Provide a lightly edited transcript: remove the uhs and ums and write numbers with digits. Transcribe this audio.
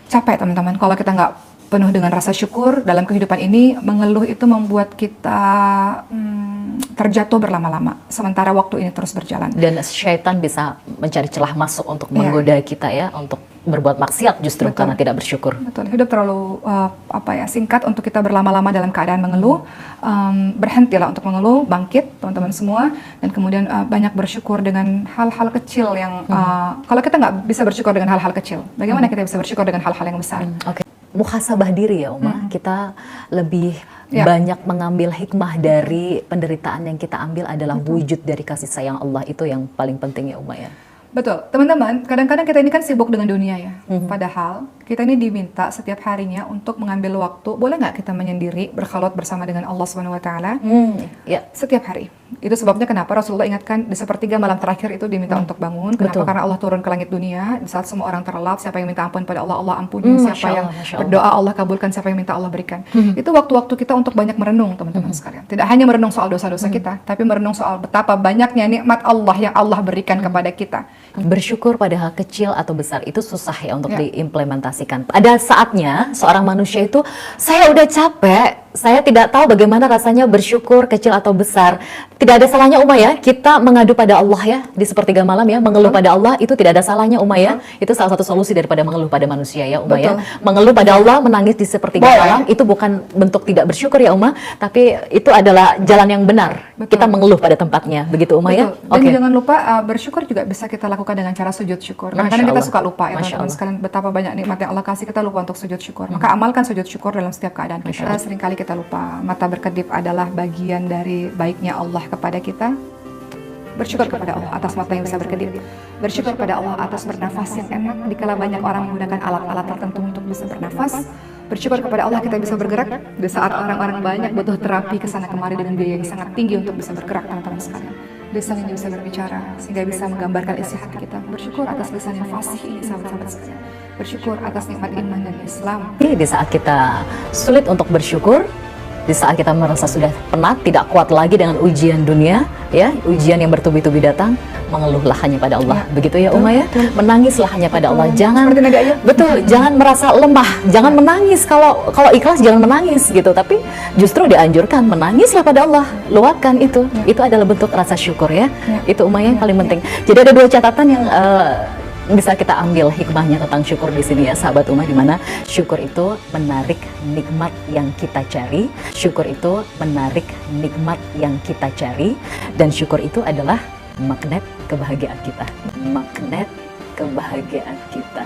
capek teman-teman. Kalau kita nggak penuh dengan rasa syukur dalam kehidupan ini, mengeluh itu membuat kita terjatuh berlama-lama, sementara waktu ini terus berjalan. Dan syaitan bisa mencari celah masuk untuk menggoda kita ya, untuk berbuat maksiat justru karena tidak bersyukur. Betul, hidup terlalu singkat untuk kita berlama-lama dalam keadaan mengeluh. Berhentilah untuk mengeluh, bangkit teman-teman semua, dan kemudian banyak bersyukur dengan hal-hal kecil yang kalau kita nggak bisa bersyukur dengan hal-hal kecil, bagaimana kita bisa bersyukur dengan hal-hal yang besar? Oke. Muhasabah diri ya Uma, kita lebih banyak mengambil hikmah dari penderitaan yang kita ambil adalah wujud dari kasih sayang Allah, itu yang paling penting ya Uma ya. Betul, teman-teman, kadang-kadang kita ini kan sibuk dengan dunia ya, padahal kita ini diminta setiap harinya untuk mengambil waktu, boleh nggak kita menyendiri, berkhalwat bersama dengan Allah Subhanahu Wa Taala setiap hari. Itu sebabnya kenapa Rasulullah ingatkan di sepertiga malam terakhir itu diminta untuk bangun. Kenapa? Karena Allah turun ke langit dunia di saat semua orang terlelap. Siapa yang minta ampun pada Allah, Allah ampuni. Siapa yang berdoa, Allah kabulkan. Siapa yang minta, Allah berikan. Itu waktu-waktu kita untuk banyak merenung, teman-teman sekalian. Tidak hanya merenung soal dosa-dosa kita, tapi merenung soal betapa banyaknya nikmat Allah yang Allah berikan kepada kita. Bersyukur pada hal kecil atau besar itu susah ya untuk diimplementasikan. Ada saatnya seorang manusia itu, saya udah capek, saya tidak tahu bagaimana rasanya bersyukur kecil atau besar. Tidak ada salahnya Uma ya, kita mengadu pada Allah ya, di sepertiga malam ya, mengeluh pada Allah, itu tidak ada salahnya Uma ya. Itu salah satu solusi daripada mengeluh pada manusia ya Uma ya. Mengeluh pada Allah, menangis di sepertiga malam, itu bukan bentuk tidak bersyukur ya Uma, tapi itu adalah jalan yang benar. Kita mengeluh pada tempatnya, begitu Uma ya. Dan jangan lupa bersyukur juga bisa kita lakukan dengan cara sujud syukur. Kadang-kadang kita suka lupa ya teman-teman sekalian, betapa banyak nikmat yang Allah kasih, kita lupa untuk sujud syukur. Maka amalkan sujud syukur dalam setiap keadaan kita. Seringkali kita lupa, mata berkedip adalah bagian dari baiknya Allah kepada kita. Bersyukur kepada Allah atas mata yang bisa berkedip. Bersyukur kepada Allah atas bernafas yang enak dikala banyak orang menggunakan alat-alat tertentu untuk bisa bernafas. Bersyukur kepada Allah kita bisa bergerak di saat orang-orang banyak butuh terapi kesana kemari dengan biaya yang sangat tinggi untuk bisa bergerak, teman-teman sekalian. Lisan yang bisa berbicara sehingga bisa menggambarkan isi hati kita. Bersyukur atas lisan yang fasih ini, sahabat-sahabat sekalian. Bersyukur atas nikmat iman dan Islam. Di saat kita sulit untuk bersyukur, di saat kita merasa sudah penat, tidak kuat lagi dengan ujian dunia, ya, ujian yang bertubi-tubi datang, mengeluhlah hanya pada Allah. Begitu ya Uma ya, menangislah hanya pada Allah. Jangan jangan merasa lemah, jangan menangis. Kalau ikhlas jangan menangis gitu, tapi justru dianjurkan menangislah pada Allah, luapkan itu. Itu adalah bentuk rasa syukur ya. Itu Uma yang paling penting. Jadi ada dua catatan yang bisa kita ambil hikmahnya tentang syukur di sini ya sahabat Uma, di mana syukur itu menarik nikmat yang kita cari, syukur itu menarik nikmat yang kita cari, dan syukur itu adalah magnet kebahagiaan kita, magnet kebahagiaan kita.